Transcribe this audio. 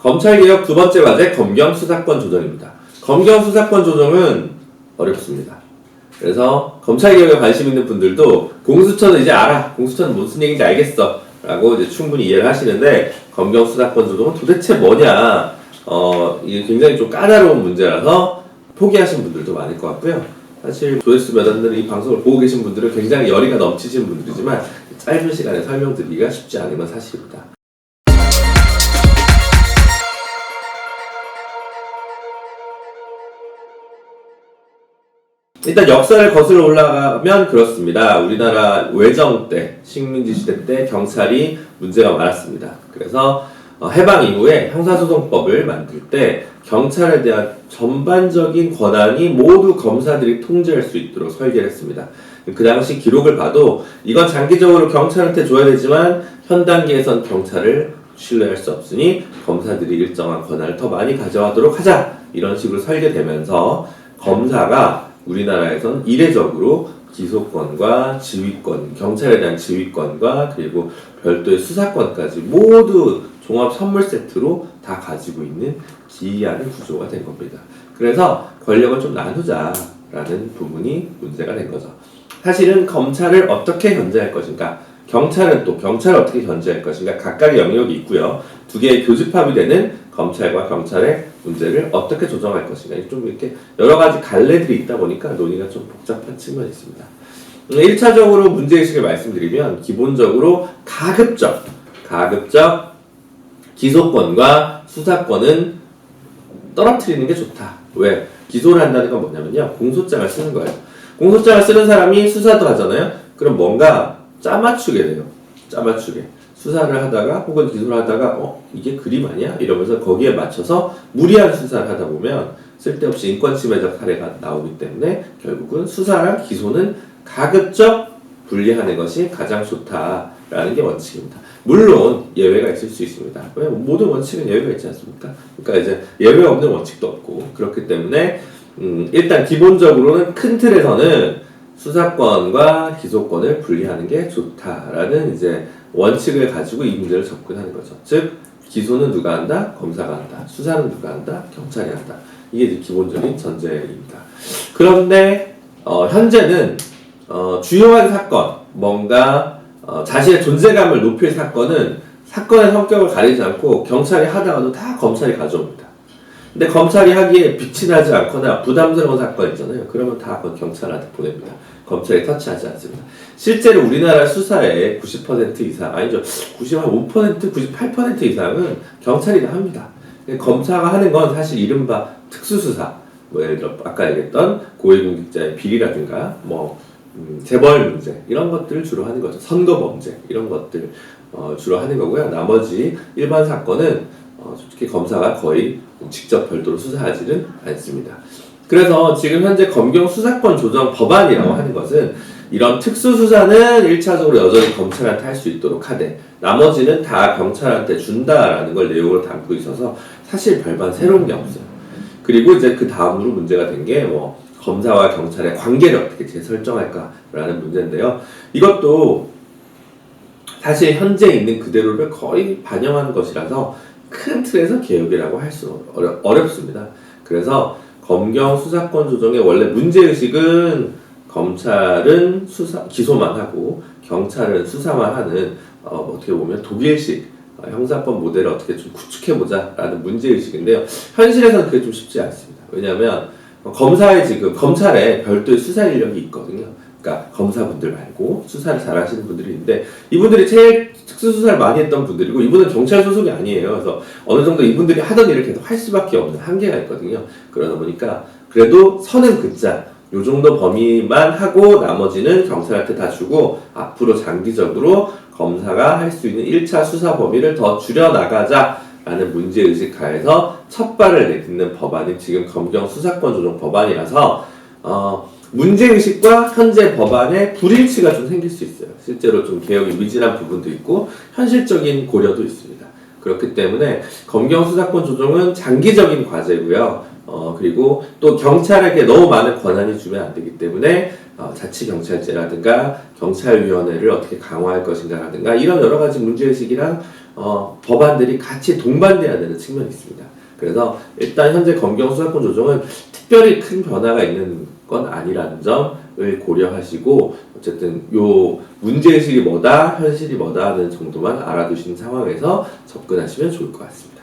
검찰개혁 두 번째 과제 검경 수사권 조정입니다. 검경 수사권 조정은 어렵습니다. 그래서 검찰개혁에 관심 있는 분들도 공수처는 이제 알아. 공수처는 무슨 얘기인지 알겠어. 라고 이제 충분히 이해를 하시는데 검경 수사권 조정은 도대체 뭐냐. 이게 굉장히 좀 까다로운 문제라서 포기하신 분들도 많을 것 같고요. 사실 조회수 몇 안 되는 이 방송을 보고 계신 분들은 굉장히 열의가 넘치신 분들이지만 짧은 시간에 설명드리기가 쉽지 않은 건 사실입니다. 일단 역사를 거슬러 올라가면 그렇습니다. 우리나라 외정 때, 식민지 시대 때 경찰이 문제가 많았습니다. 그래서 해방 이후에 형사소송법을 만들 때 경찰에 대한 전반적인 권한이 모두 검사들이 통제할 수 있도록 설계를 했습니다. 그 당시 기록을 봐도 이건 장기적으로 경찰한테 줘야 되지만 현 단계에선 경찰을 신뢰할 수 없으니 검사들이 일정한 권한을 더 많이 가져가도록 하자, 이런 식으로 설계되면서 검사가 우리나라에선 이례적으로 기소권과 지휘권, 경찰에 대한 지휘권과 그리고 별도의 수사권까지 모두 종합 선물 세트로 다 가지고 있는 기이한 구조가 된 겁니다. 그래서 권력을 좀 나누자라는 부분이 문제가 된 거죠. 사실은 검찰을 어떻게 견제할 것인가, 경찰은 또 경찰을 어떻게 견제할 것인가, 각각의 영역이 있고요. 두 개의 교집합이 되는 검찰과 경찰의 문제를 어떻게 조정할 것인가, 좀 이렇게 여러 가지 갈래들이 있다 보니까 논의가 좀 복잡한 측면이 있습니다. 1차적으로 문제의식을 말씀드리면 기본적으로 가급적 기소권과 수사권은 떨어뜨리는 게 좋다. 왜? 기소를 한다는 건 뭐냐면요, 공소장을 쓰는 거예요. 공소장을 쓰는 사람이 수사도 하잖아요. 그럼 뭔가 짜맞추게 돼요. 짜맞추게. 수사를 하다가 혹은 기소를 하다가 이게 그림 아니야? 이러면서 거기에 맞춰서 무리한 수사를 하다 보면 쓸데없이 인권침해적 사례가 나오기 때문에 결국은 수사랑 기소는 가급적 분리하는 것이 가장 좋다라는 게 원칙입니다. 물론 예외가 있을 수 있습니다. 왜? 모든 원칙은 예외가 있지 않습니까? 그러니까 이제 예외 없는 원칙도 없고, 그렇기 때문에 일단 기본적으로는 큰 틀에서는 수사권과 기소권을 분리하는 게 좋다라는 이제 원칙을 가지고 이 문제를 접근하는 거죠. 즉 기소는 누가 한다? 검사가 한다. 수사는 누가 한다? 경찰이 한다. 이게 이제 기본적인 전제입니다. 그런데 현재는 주요한 사건, 뭔가 자신의 존재감을 높일 사건은 사건의 성격을 가리지 않고 경찰이 하다가도 다 검찰이 가져옵니다. 근데 검찰이 하기에 빛이 나지 않거나 부담스러운 사건 있잖아요. 그러면 다 경찰한테 보냅니다. 검찰이 터치하지 않습니다. 실제로 우리나라 수사의 90% 이상, 아니죠, 95%, 98% 이상은 경찰이 다 합니다. 검사가 하는 건 사실 이른바 특수수사, 뭐 예를 들어 아까 얘기했던 고위공직자의 비리라든가 재벌 문제, 이런 것들을 주로 하는 거죠. 선거 범죄, 이런 것들 주로 하는 거고요. 나머지 일반 사건은 솔직히 검사가 거의 직접 별도로 수사하지는 않습니다. 그래서 지금 현재 검경 수사권 조정 법안이라고 하는 것은 이런 특수수사는 1차적으로 여전히 검찰한테 할 수 있도록 하되 나머지는 다 경찰한테 준다라는 걸 내용으로 담고 있어서 사실 별반 새로운 게 없어요. 그리고 이제 그 다음으로 문제가 된 게 검사와 경찰의 관계를 어떻게 재설정할까라는 문제인데요. 이것도 사실 현재 있는 그대로를 거의 반영한 것이라서 큰 틀에서 개혁이라고 할 수는 어렵습니다. 그래서 검경 수사권 조정의 원래 문제의식은 검찰은 기소만 하고 경찰은 수사만 하는 어떻게 보면 독일식 형사법 모델을 어떻게 좀 구축해보자라는 문제의식인데요. 현실에서는 그게 좀 쉽지 않습니다. 왜냐하면 검찰에 별도의 수사 인력이 있거든요. 그러니까 검사분들 말고 수사를 잘 하시는 분들이 있는데 이분들이 제일 특수수사를 많이 했던 분들이고 이분은 경찰 소속이 아니에요. 그래서 어느 정도 이분들이 하던 일을 계속 할 수밖에 없는 한계가 있거든요. 그러다 보니까 그래도 선은 긋자, 요 정도 범위만 하고 나머지는 경찰한테 다 주고 앞으로 장기적으로 검사가 할 수 있는 1차 수사 범위를 더 줄여나가자라는 문제의식 하에서 첫 발을 내딛는 법안이 지금 검경 수사권 조정 법안이라서 문제의식과 현재 법안의 불일치가 좀 생길 수 있어요. 실제로 좀 개혁이 미진한 부분도 있고 현실적인 고려도 있습니다. 그렇기 때문에 검경 수사권 조정은 장기적인 과제고요. 그리고 또 경찰에게 너무 많은 권한이 주면 안 되기 때문에 자치경찰제라든가 경찰위원회를 어떻게 강화할 것인가라든가 이런 여러 가지 문제의식이랑 법안들이 같이 동반돼야 되는 측면이 있습니다. 그래서 일단 현재 검경 수사권 조정은 특별히 큰 변화가 있는 건 아니라는 점을 고려하시고 어쨌든 요 문제의식이 뭐다, 현실이 뭐다 하는 정도만 알아두시는 상황에서 접근하시면 좋을 것 같습니다.